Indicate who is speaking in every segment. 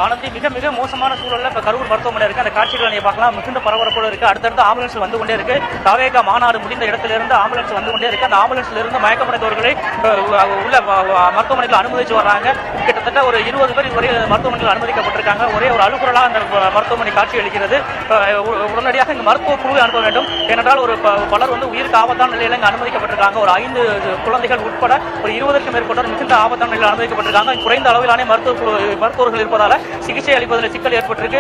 Speaker 1: ஆனந்தி, மிக மிக மோசமான சூழல்ல இப்ப கரூர் மருத்துவமனை இருக்கு. அந்த காட்சிகளை நீங்க பார்க்கலாம். மிகுந்த பரபரப்போட இருக்கு. அடுத்தடுத்து ஆம்புலன்ஸ் வந்து கொண்டே இருக்கு. தாவேகா மாநாடு முடிந்த இடத்துல இருந்து ஆம்புலன்ஸ் வந்து கொண்டே இருக்கு. அந்த ஆம்புலன்ஸ்ல இருந்து மயக்கமடைந்தவர்களை உள்ள மருத்துவமனையில் அனுமதிச்சு வர்றாங்க. கிட்டத்தட்ட ஒரு 20 பேர் வரை மருத்துவமனையில் அனுமதிக்கப்பட்டிருக்காங்க. ஒரே ஒரு அலுவலா அந்த மருத்துவமனை காட்சி அளிக்கிறது. உடனடியாக இந்த மருத்துவ குழுவை அனுப்ப வேண்டும். ஏனென்றால் ஒரு பலர் வந்து உயிருக்கு ஆபத்தான நிலையில இங்க அனுமதிக்கப்பட்டிருக்காங்க. ஒரு 5 குழந்தைகள் உட்பட ஒரு 20க்கும் மேற்பட்டோர் மிகுந்த ஆபத்தான நிலையில் அனுமதிக்கப்பட்டிருக்காங்க. குறைந்த அளவிலான மருத்துவர்கள் இருப்பதால சிகிச்சை அளிப்பதில் சிக்கல் ஏற்பட்டிருக்கு,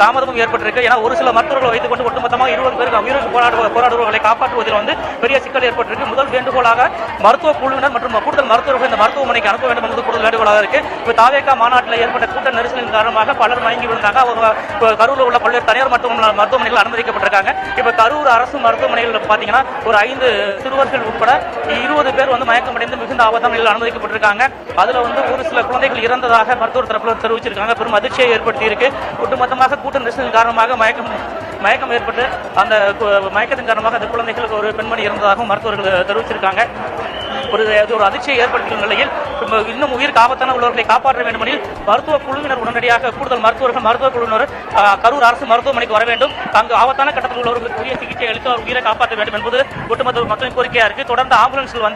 Speaker 1: தாமதமும் ஏற்பட்டிருக்கு. ஏன்னா ஒரு சில மருத்துவர்களை வைத்துக் கொண்டு ஒட்டுமொத்தமாக 20 பேருக்கு உயிருக்கு போராடுபவர்களை காப்பாற்றுவதில் வந்து பெரிய சிக்கல் ஏற்பட்டிருக்கு. முதல் வேண்டுகோளாக மருத்துவ குழுவினர் மற்றும் கூடுதல் மருத்துவர்கள் இந்த மருத்துவமனைக்கு அனுப்ப வேண்டும் என்பது கூடுதல் வேண்டுகோளாக இருக்கு. இப்ப தாவேகா மாநாட்டில் ஏற்பட்ட கூட்ட நெரிசலின் காரணமாக பலர் மயங்கி விழுந்தாங்க. அவங்க கரூரில் உள்ள பல்வேறு தனியார் மருத்துவமனைகள் அனுமதிக்கப்பட்டிருக்காங்க. இப்ப கரூர் அரசு மருத்துவமனைகள் பாத்தீங்கன்னா ஒரு 5 சிறுவர்கள் உட்பட 20 பேர் வந்து மயக்கமடைந்து மிகுந்த ஆபத்தான நிலையில் அனுமதிக்கப்பட்டிருக்காங்க. அதுல வந்து ஒரு சில குழந்தைகள் இறந்ததாக மருத்துவர் தரப்புல தெரிவிச்சிருக்காங்க. பெரும் அதிர்ச்சியை ஏற்படுத்தி இருக்கு. ஒட்டுமொத்தமாக கூட்ட நெரிசலின் காரணமாக மயக்கம் ஏற்பட்டு அந்த மயக்கத்தின் காரணமாக அந்த குழந்தைகளுக்கு ஒரு பெண்மணி இறந்ததாகவும் மருத்துவர்கள் தெரிவிச்சிருக்காங்க. ஒரு அதிர்ச்சியை ஏற்படுத்திய நிலையில் இன்னும் உயிருக்கு ஆபத்தான உள்ளவர்களை காப்பாற்ற வேண்டுமெனில் மருத்துவ குழுவினர் உடனடியாக கூடுதல் மருத்துவ குழுவினர் கரூர் அரசு மருத்துவமனைக்கு வர வேண்டும். அங்கு ஆபத்தான கட்டத்தில் உள்ளவர்களுக்கு உரிய சிகிச்சை அளித்து அவர் உயிரை காப்பாற்ற வேண்டும் என்பது ஒட்டுமொத்த மக்களின் கோரிக்கையா இருக்கு. தொடர்ந்து ஆம்புலன்ஸ்கள்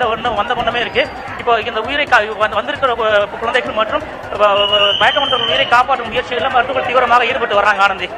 Speaker 1: வந்த முன்னமே இருக்கு. இப்போ இந்த உயிரை வந்திருக்கிற குழந்தைகள் மற்றும் மயக்கமடைந்த உயிரை காப்பாற்றும் முயற்சிகளில் மருத்துவர்கள் தீவிரமாக ஈடுபட்டு வர்றாங்க. ஆனந்தி.